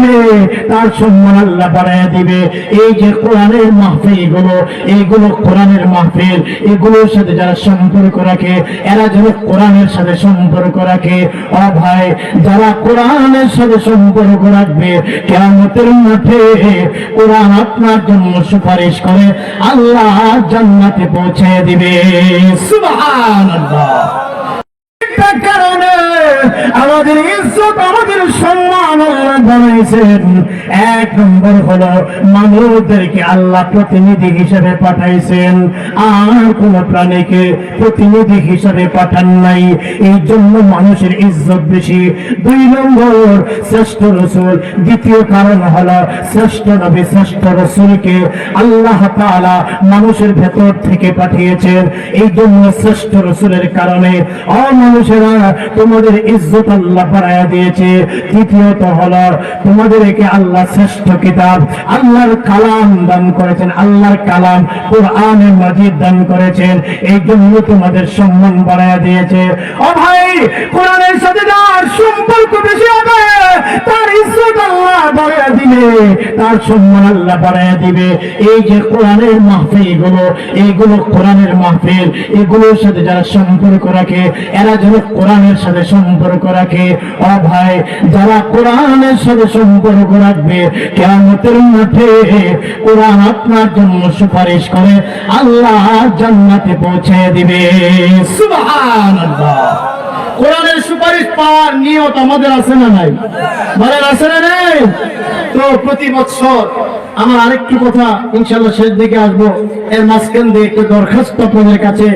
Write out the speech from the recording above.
দিবে, তার সম্মান আল্লাহ বাড়ায় দিবে। এই যে কোরআনের মাহফিল গুলো, এইগুলো কোরআনের মাহফিল, এগুলোর সাথে যারা সম্পর্ক রাখে এরা যেন কোরআনের সাথে সম্পর্ক রাখে। ও ভাই, যারা কোরআনের সাথে সম্পর্ক রাখবে কিয়ামতের মাঠে কোরআন আপনার জন্য সুপারিশ করে আল্লাহ জান্নাতে পৌঁছে দিবে। সুবহানাল্লাহ। কারণে আমাদের ইজ্জত, আমাদের সম্মান আল্লাহ বানাইছেন। এক নম্বর হলো মানুষদেরকে আল্লাহ প্রতিনিধি হিসেবে পাঠাইছেন, আর কোন প্রাণীকে প্রতিনিধি হিসেবে পাঠান নাই, এই জন্য মানুষের ইজ্জত বেশি। দুই নম্বর শ্রেষ্ঠ রাসূল। দ্বিতীয় কারণ হলো শ্রেষ্ঠ নবী, শ্রেষ্ঠ রাসূলকে আল্লাহ তাআলা মানুষের ভেতর থেকে পাঠিয়েছেন, এই জন্য শ্রেষ্ঠ রাসূলের কারণে মানুষেরা তোমাদের ইজ্জত আল্লাহ বাড়ায়া দিয়েছে। তৃতীয়ত হলো তোমাদেরকে আল্লাহ শ্রেষ্ঠ কিতাব, আল্লাহর কালাম দান করেছেন, আল্লাহর কালাম কোরআনে মাজিদ দান করেছেন, এই জন্য তোমাদের সম্মান বাড়ায়া দিয়েছে। ও ভাই, কোরআনের সাথে যার সম্পর্ক বেশি হবে তার ইজ্জত আল্লাহ বাড়ায়া দিবে, তার সম্মান আল্লাহ বাড়ায়া দিবে। এই যে কোরআনের মাহফিল গুলো, এইগুলো কোরআনের মাহফিল, এগুলোর সাথে যারা সম্পর্ক রাখে এরা যেন কোরআনের সাথে সম্পর্ক রাখে। ও ভাই, যারা কোরআনের সাথে সম্পর্ক রাখবে কিয়ামতের মাঠে কোরআন আপনার জন্য সুপারিশ করে আল্লাহ জান্নাতে পৌঁছে দিবে। সুবহানাল্লাহ। কোরআনের সুপারিশ পাওয়ার নিয়ত আমাদের আছে না নাই? বলেন আছে না নাই? তো প্রতি বছর আমার আরেকটি কথা ইনশাআল্লাহ শেষ দিকে আসবো, এর মাঝখান দিয়ে একটু দরখাস্ত আপনাদের কাছে